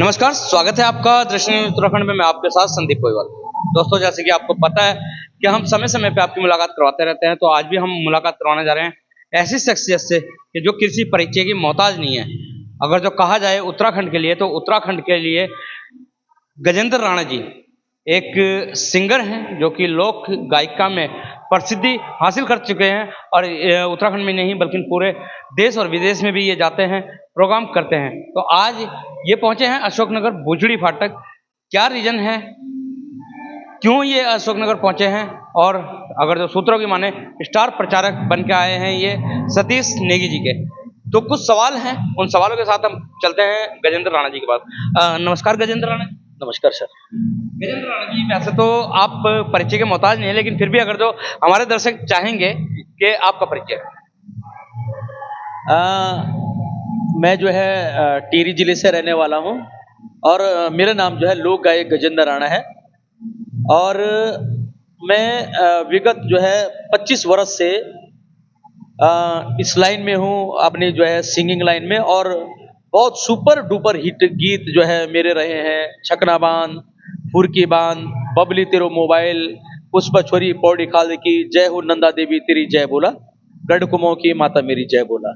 नमस्कार, स्वागत है आपका दृश्य न्यूज़ उत्तराखंड में। मैं आपके साथ संदीप गोयवाल। दोस्तों, जैसे कि आपको पता है कि हम समय समय पे आपकी मुलाकात करवाते रहते हैं, तो आज भी हम मुलाकात करवाने जा रहे हैं ऐसी शख्सियत से कि जो किसी परिचय की मोहताज नहीं है। अगर जो कहा जाए उत्तराखंड के लिए, तो उत्तराखंड के लिए गजेंद्र राणा जी एक सिंगर हैं जो कि लोक गायिका में प्रसिद्धि हासिल कर चुके हैं और उत्तराखंड में नहीं बल्कि पूरे देश और विदेश में भी ये जाते हैं, प्रोग्राम करते हैं। तो आज ये पहुंचे हैं अशोकनगर बुजड़ी फाटक। क्या रीजन है, क्यों ये अशोकनगर पहुंचे हैं, और अगर जो सूत्रों की माने स्टार प्रचारक बन के आए हैं ये सतीश नेगी जी के, तो कुछ सवाल हैं, उन सवालों के साथ हम चलते हैं गजेंद्र राणा जी के पास। नमस्कार गजेंद्र राणा। नमस्कार सर। गजेंद्र राणा जी, वैसे तो आप परिचय के मोहताज नहीं है, लेकिन फिर भी अगर जो हमारे दर्शक चाहेंगे कि आपका परिचय। मैं जो है टिहरी जिले से रहने वाला हूँ और मेरा नाम जो है लोक गायक गजेंद्र राणा है। और मैं विगत जो है 25 वर्ष से इस लाइन में हूँ, अपनी जो है सिंगिंग लाइन में। और बहुत सुपर डुपर हिट गीत जो है मेरे रहे हैं। छकना बांध, फुरकी बांध, बबली तेरो मोबाइल, पुष्पा छोरी पौड़ी खाल की, जय हो नंदा देवी तेरी जय बोला, गढ़ कुमो की माता मेरी जय बोला।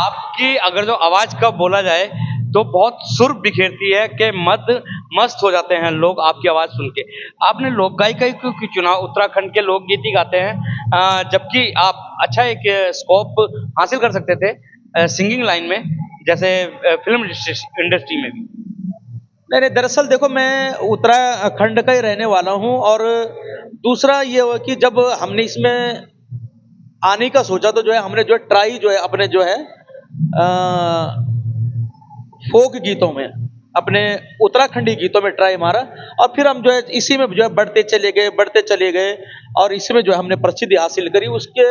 आपकी अगर जो आवाज का बोला जाए तो बहुत सुर बिखेरती है कि मस्त हो जाते हैं लोग आपकी आवाज सुन के। आपने लोक गायिका क्यों चुना? उत्तराखंड के लोकगीत ही गाते हैं, जबकि आप अच्छा एक स्कोप हासिल कर सकते थे सिंगिंग लाइन में, जैसे फिल्म इंडस्ट्री में भी। नहीं, दरअसल देखो, मैं उत्तराखंड का ही रहने वाला हूँ। और दूसरा ये हुआ कि जब हमने इसमें आने का सोचा तो जो है हमने जो है ट्राई जो है अपने जो है फोक गीतों में, अपने उत्तराखंडी गीतों में ट्राई मारा। और फिर हम जो है इसी में जो है बढ़ते चले गए और इसी में जो है हमने प्रसिद्धि हासिल करी। उसके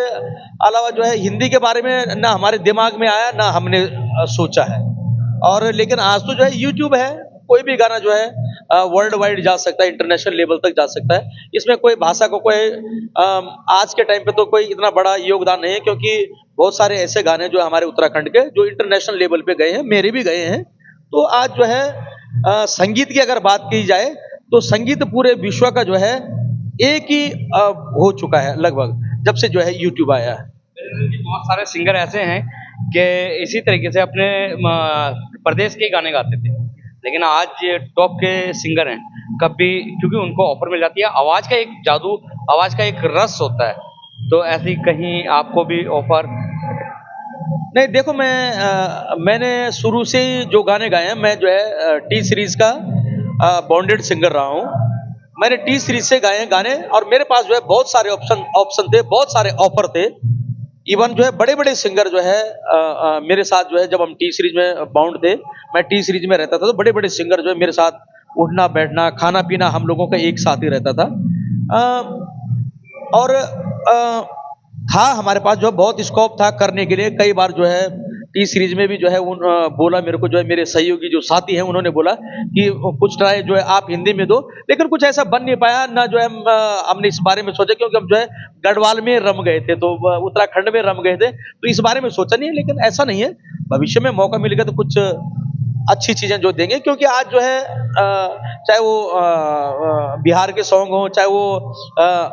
अलावा जो है हिंदी के बारे में ना हमारे दिमाग में आया, ना हमने सोचा है। और लेकिन आज तो जो है यूट्यूब है, कोई भी गाना जो है वर्ल्ड वाइड जा सकता है, इंटरनेशनल लेवल तक जा सकता है। इसमें कोई भाषा को कोई आज के टाइम पे तो कोई इतना बड़ा योगदान नहीं है, क्योंकि बहुत सारे ऐसे गाने जो हमारे उत्तराखंड के जो इंटरनेशनल लेवल पे गए हैं, मेरे भी गए हैं। तो आज जो है संगीत की अगर बात की जाए तो संगीत पूरे विश्व का जो है एक ही हो चुका है लगभग, जब से जो है यूट्यूब आया है। बहुत सारे सिंगर ऐसे हैं कि इसी तरीके से अपने प्रदेश के गाने गाते थे, लेकिन आज ये टॉप के सिंगर हैं। कभी क्योंकि उनको ऑफर मिल जाती है, आवाज का एक जादू, आवाज का एक रस होता है, तो ऐसी कहीं आपको भी ऑफर? नहीं, देखो, मैंने शुरू से ही जो गाने गाए हैं, मैं जो है टी सीरीज का बॉन्डेड सिंगर रहा हूँ। मैंने टी सीरीज से गाए हैं गाने, और मेरे पास जो है बहुत सारे ऑप्शन थे, बहुत सारे ऑफर थे। इवन जो है बड़े बड़े सिंगर जो है मेरे साथ जो है, जब हम टी सीरीज में बाउंड थे, मैं टी सीरीज में रहता था, तो बड़े बड़े सिंगर जो है मेरे साथ उठना बैठना खाना पीना हम लोगों का एक साथ ही रहता था। और था हमारे पास जो बहुत स्कोप था करने के लिए। कई बार जो है टी सीरीज में भी जो है बोला मेरे को, जो है मेरे सहयोगी जो साथी हैं, उन्होंने बोला कि कुछ ट्राई जो है आप हिंदी में दो, लेकिन कुछ ऐसा बन नहीं पाया ना। जो है हमने इस बारे में सोचा, क्योंकि हम जो है गढ़वाल में रम गए थे, तो उत्तराखंड में रम गए थे, तो इस बारे में सोचा नहीं है। लेकिन ऐसा नहीं है, भविष्य में मौका मिलेगा तो कुछ अच्छी चीजें जो देंगे। क्योंकि आज जो है चाहे वो बिहार के सॉन्ग हो, चाहे वो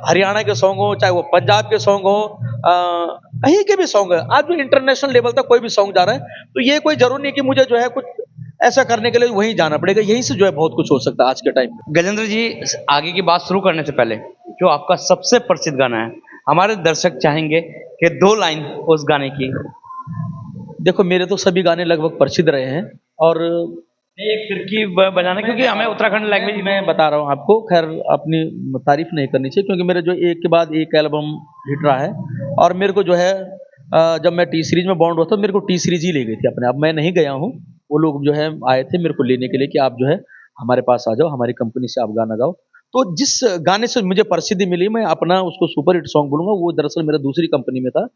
हरियाणा के सॉन्ग हो, चाहे वो पंजाब के सॉन्ग हो, कहीं के भी सॉन्ग है, आज भी इंटरनेशनल लेवल तक कोई भी सॉन्ग जा रहा है। तो ये कोई जरूरी नहीं कि मुझे जो है कुछ ऐसा करने के लिए वहीं जाना पड़ेगा, यहीं से जो है बहुत कुछ हो सकता है आज के टाइम में। गजेंद्र जी, आगे की बात शुरू करने से पहले, जो आपका सबसे प्रसिद्ध गाना है, हमारे दर्शक चाहेंगे कि 2 लाइन उस गाने की। देखो, मेरे तो सभी गाने लगभग प्रसिद्ध रहे हैं, और एक फिरकी बजाना, क्योंकि हमें उत्तराखंड लैंग्वेज में मैं बता रहा हूँ आपको। खैर, अपनी तारीफ नहीं करनी चाहिए, क्योंकि मेरे जो एक के बाद एक एल्बम हिट रहा है। और मेरे को जो है जब मैं टी सीरीज में बॉन्ड हुआ था, मेरे को टी सीरीज ही ले गई थी अपने आप, मैं नहीं गया हूँ। वो लोग जो है आए थे मेरे को लेने के लिए कि आप जो है हमारे पास आ जाओ, हमारी कंपनी से आप गाना गाओ। तो जिस गाने से मुझे प्रसिद्धि मिली, मैं अपना उसको सुपर हिट सॉन्ग बोलूंगा, वो दरअसल मेरा दूसरी कंपनी में था।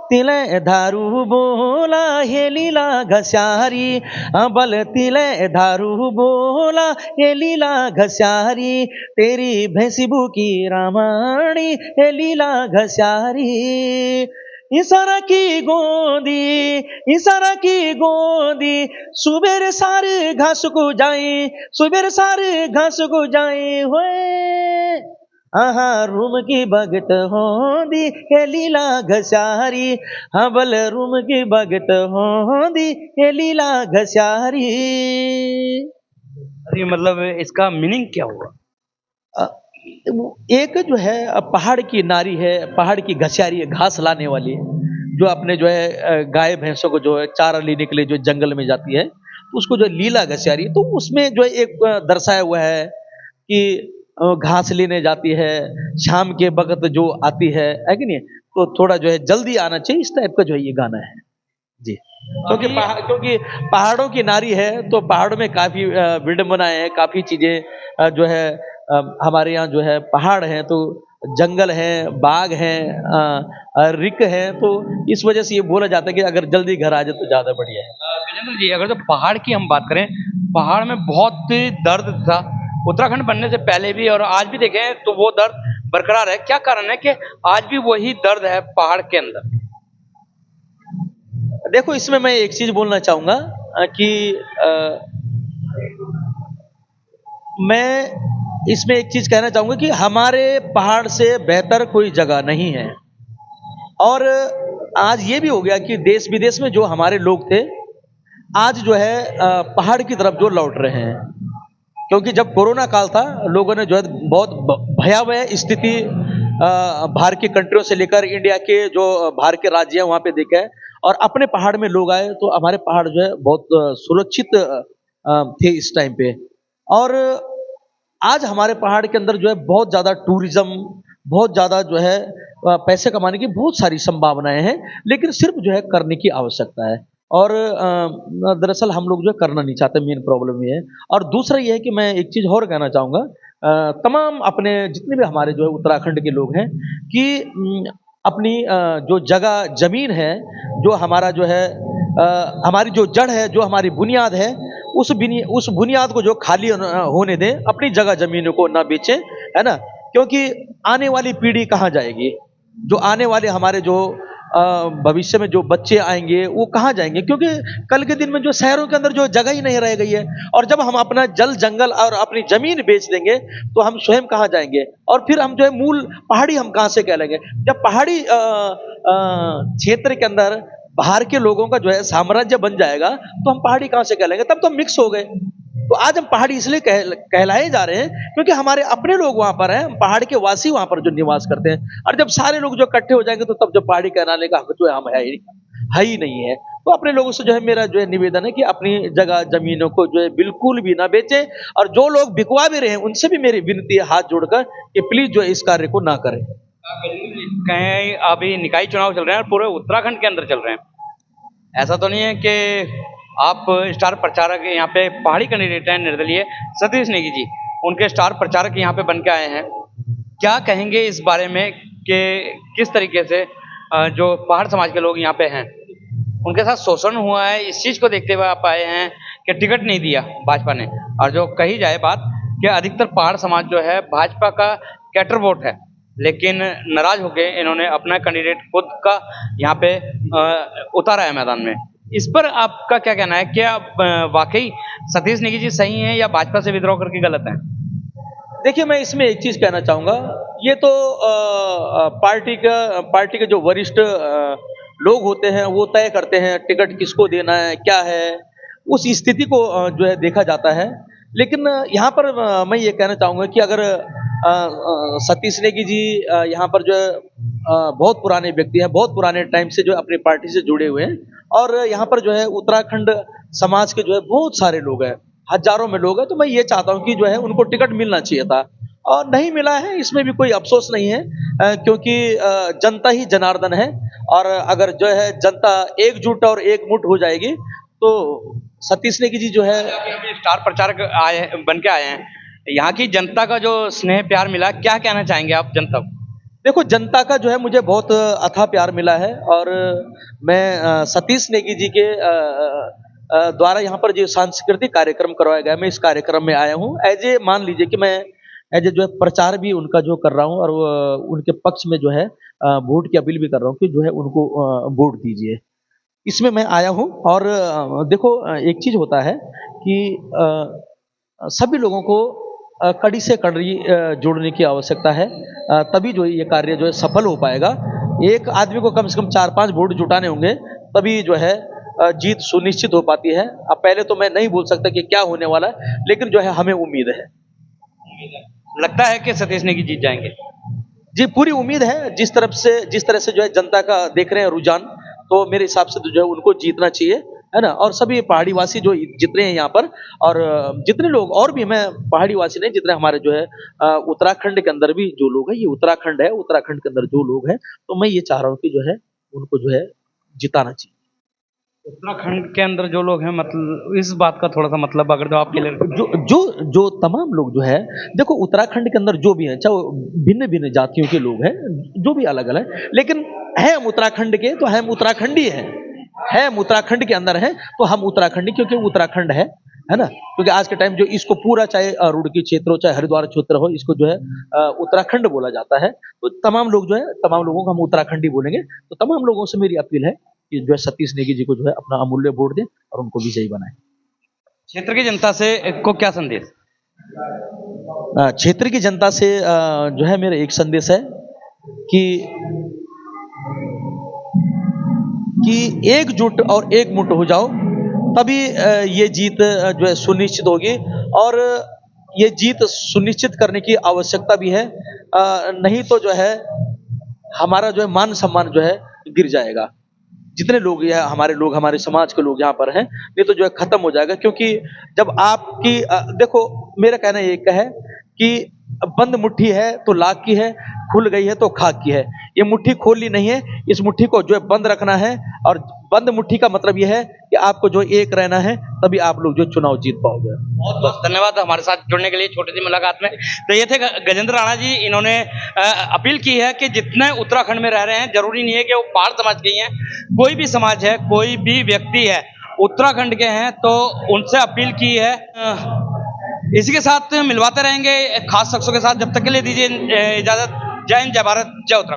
तिले धारू बोला हे लीला घस्यारी, बल तिले धारू बोला हे लीला घस्यारी, तेरी भैंसी भूखी रामाणी हे लीला घस्यारी। इशारा की गोदी दी, सुबेरे सारे घास को जाए, सुबेरे सारे घास को जाए होए। आहा रूम की भगत होंदी हे लीला घसारी, हाँ बल रूम की भगत होंदी हे लीला घसारी। अरे मतलब इसका मीनिंग क्या हुआ? अ, एक जो है पहाड़ की नारी है, पहाड़ की घसियारी है, घास लाने वाली, जो अपने जो है गाय भैंसों को जो है चारा लेने के लिए जो जंगल में जाती है, तो उसको जो लीला घसियारी, तो उसमें जो है एक दर्शाया हुआ है कि घास लेने जाती है, शाम के वक़्त जो आती है कि नहीं? तो थोड़ा जो है जल्दी आना चाहिए, इस टाइप का जो है ये गाना है। जी। क्योंकि पहाड़ों की नारी है, तो पहाड़ों में काफ़ी विडंबनाएँ हैं, काफ़ी चीज़ें जो है हमारे यहाँ जो है पहाड़ हैं, तो जंगल हैं, बाघ हैं, रिक हैं, तो इस वजह से ये बोला जाता है कि अगर जल्दी घर आ जाए तो ज़्यादा बढ़िया है। गजेंद्र जी, अगर जो पहाड़ की हम बात करें, पहाड़ में बहुत दर्द था उत्तराखंड बनने से पहले भी, और आज भी देखें तो वो दर्द बरकरार है। क्या कारण है कि आज भी वही दर्द है पहाड़ के अंदर? देखो इसमें मैं एक चीज़ बोलना चाहूँगा कि मैं इसमें एक चीज़ कहना चाहूँगा कि हमारे पहाड़ से बेहतर कोई जगह नहीं है। और आज ये भी हो गया कि देश विदेश में जो हमारे लोग थे, आज जो है पहाड़ की तरफ जो लौट रहे हैं। क्योंकि जब कोरोना काल था, लोगों ने जो है बहुत भयावह स्थिति बाहर की कंट्रियों से लेकर इंडिया के जो बाहर के राज्य हैं वहाँ पे देखा है, और अपने पहाड़ में लोग आए तो हमारे पहाड़ जो है बहुत सुरक्षित थे इस टाइम पे। और आज हमारे पहाड़ के अंदर जो है बहुत ज़्यादा टूरिज्म, बहुत ज़्यादा जो है पैसे कमाने की बहुत सारी संभावनाएं हैं, लेकिन सिर्फ जो है करने की आवश्यकता है। और दरअसल हम लोग जो है करना नहीं चाहते, मेन प्रॉब्लम ये है। और दूसरा ये है कि मैं एक चीज़ और कहना चाहूँगा तमाम अपने जितने भी हमारे जो है उत्तराखंड के लोग हैं कि अपनी जो जगह ज़मीन है, जो हमारा जो है हमारी जो जड़ है, जो हमारी बुनियाद है, उस बुनियाद को जो खाली होने दें, अपनी जगह ज़मीनों को ना बेचें, है ना? क्योंकि आने वाली पीढ़ी कहाँ जाएगी? जो आने वाले हमारे जो भविष्य में जो बच्चे आएँगे, वो कहाँ जाएँगे? क्योंकि कल के दिन में जो शहरों के अंदर जो जगह ही नहीं रह गई है, और जब हम अपना जल, जंगल और अपनी ज़मीन बेच देंगे, तो हम स्वयं कहाँ जाएँगे? और फिर हम जो है मूल पहाड़ी हम कहाँ से कहलाएँगे? जब पहाड़ी क्षेत्र के अंदर बाहर के लोगों का जो है साम्राज्य बन जाएगा, तो हम पहाड़ी कहाँ से कहलाएँगे? तब तो हम मिक्स हो गए। तो आज हम पहाड़ी इसलिए कहलाए जा रहे हैं क्योंकि हमारे अपने लोग वहाँ पर हैं, हम पहाड़ के वासी वहाँ पर जो निवास करते हैं। और जब सारे लोग जो इकट्ठे हो जाएँगे, तो तब जो पहाड़ी कहलाने का हक जो है हम है ही नहीं है। तो अपने लोगों से जो है मेरा जो है निवेदन है कि अपनी जगह ज़मीनों को जो है बिल्कुल भी ना बेचें, और जो लोग बिकवा भी रहे हैं, उनसे भी मेरी विनती है हाथ जोड़कर कि प्लीज़ जो है इस कार्य को ना करें। कहीं अभी निकाय चुनाव चल रहे हैं और पूरे उत्तराखंड के अंदर चल रहे हैं। ऐसा तो नहीं है कि आप स्टार प्रचारक यहाँ पे पहाड़ी कैंडिडेट हैं निर्दलीय सतीश नेगी जी, उनके स्टार प्रचारक यहाँ पे बन के आए हैं। क्या कहेंगे इस बारे में कि किस तरीके से जो पहाड़ समाज के लोग यहाँ पे हैं उनके साथ शोषण हुआ है, इस चीज़ को देखते हुए आप आए हैं कि टिकट नहीं दिया भाजपा ने? और जो कही जाए बात कि अधिकतर पहाड़ समाज जो है भाजपा का कैटर वोट है, लेकिन नाराज होके इन्होंने अपना कैंडिडेट खुद का यहाँ पे उतारा है मैदान में। इस पर आपका क्या कहना है? क्या वाकई सतीश नेगी जी सही हैं या भाजपा से विद्रोह करके गलत हैं? देखिए मैं इसमें एक चीज़ कहना चाहूँगा, ये तो पार्टी के जो वरिष्ठ लोग होते हैं, वो तय करते हैं टिकट किसको देना है, क्या है, उस स्थिति को जो है देखा जाता है। लेकिन यहाँ पर मैं ये कहना चाहूँगा कि अगर सतीश नेगी जी यहाँ पर जो है बहुत पुराने व्यक्ति हैं, बहुत पुराने टाइम से जो है अपनी पार्टी से जुड़े हुए हैं, और यहाँ पर जो है उत्तराखंड समाज के जो है बहुत सारे लोग हैं, हजारों में लोग हैं, तो मैं ये चाहता हूँ कि जो है उनको टिकट मिलना चाहिए था, और नहीं मिला है, इसमें भी कोई अफसोस नहीं है। क्योंकि जनता ही जनार्दन है, और अगर जो है जनता एकजुट और एकमुठ हो जाएगी, तो सतीश नेगी जी जो है अभी स्टार प्रचारक बन के आए हैं, यहाँ की जनता का जो स्नेह प्यार मिला, क्या कहना चाहेंगे आप जनता को? देखो जनता का जो है मुझे बहुत अथाह प्यार मिला है, और मैं सतीश नेगी जी के द्वारा यहाँ पर जो सांस्कृतिक कार्यक्रम करवाया गया, मैं इस कार्यक्रम में आया हूँ एज ए, मान लीजिए कि मैं एज ए जो है प्रचार भी उनका जो कर रहा हूँ, और उनके पक्ष में जो है वोट की अपील भी कर रहा हूँ कि जो है उनको वोट दीजिए। इसमें मैं आया हूँ और देखो एक चीज होता है कि सभी लोगों को कड़ी से कड़ी जोड़ने की आवश्यकता है, तभी जो ये कार्य जो है सफल हो पाएगा। एक आदमी को कम से कम 4-5 वोट जुटाने होंगे, तभी जो है जीत सुनिश्चित हो पाती है। अब पहले तो मैं नहीं बोल सकता कि क्या होने वाला है, लेकिन जो है हमें उम्मीद है। लगता है कि सतीश नेगी जीत जाएंगे? जी पूरी उम्मीद है, जिस तरह से जो है जनता का देख रहे हैं रुझान, तो मेरे हिसाब से तो जो है उनको जीतना चाहिए, है ना। और सभी पहाड़ी वासी जो जितने हैं यहाँ पर, और जितने लोग और भी, मैं पहाड़ी वासी नहीं, जितने हमारे जो है उत्तराखंड के अंदर भी जो लोग हैं, ये उत्तराखंड है, उत्तराखंड के अंदर जो लोग हैं, तो मैं ये चाह रहा हूँ कि जो है उनको जो है जिताना चाहिए। उत्तराखंड के अंदर जो लोग हैं, मतलब इस बात का थोड़ा सा मतलब अगर जो आप क्लियर जो जो जो तमाम लोग जो है, देखो उत्तराखंड के अंदर जो भी हैं, चाहे भिन्न भिन्न जातियों के लोग हैं, जो भी अलग अलग, लेकिन है हम उत्तराखंड के, तो हम उत्तराखंडी हैं, है हम उत्तराखंड के अंदर हैं, तो हम उत्तराखंडी, क्योंकि उत्तराखंड है ना। क्योंकि आज के टाइम जो इसको पूरा, चाहे रुड़की क्षेत्र हो, चाहे हरिद्वार क्षेत्र हो, इसको जो है उत्तराखंड बोला जाता है। तो तमाम लोग जो है, तमाम लोगों को हम उत्तराखंडी बोलेंगे। तो तमाम लोगों से मेरी अपील है कि जो है सतीश नेगी जी को जो है अपना अमूल्य वोट दें और उनको विजयी बनाएं। क्षेत्र की जनता से को क्या संदेश? क्षेत्र की जनता से जो है मेरा एक संदेश है कि एकजुट और एकमुठ हो जाओ, तभी ये जीत जो है सुनिश्चित होगी। और ये जीत सुनिश्चित करने की आवश्यकता भी है, नहीं तो जो है हमारा जो है मान सम्मान जो है गिर जाएगा। जितने लोग ये हमारे लोग, हमारे समाज के लोग यहाँ पर हैं, नहीं तो जो है खत्म हो जाएगा। क्योंकि जब आपकी देखो, मेरा कहना एक है कि बंद मुट्ठी है तो लाख की है, खुल गई है तो खाक की है। ये मुट्ठी खोलनी नहीं है, इस मुट्ठी को जो है बंद रखना है। और बंद मुट्ठी का मतलब यह है कि आपको जो एक रहना है, तभी आप लोग जो चुनाव जीत पाओगे। बहुत बहुत धन्यवाद हमारे साथ जुड़ने के लिए छोटी सी मुलाकात में। तो ये थे गजेंद्र राणा जी। इन्होंने अपील की है कि जितने उत्तराखंड में रह रहे हैं, जरूरी नहीं है कि वो पहाड़ समाज के ही हैं, कोई भी समाज है, कोई भी व्यक्ति है, उत्तराखंड के हैं, तो उनसे अपील की है। इसी के साथ मिलवाते रहेंगे खास शख्सों के साथ। जब तक के लिए दीजिए इजाजत। जय हिंद, जय भारत, जय उत्तराखंड।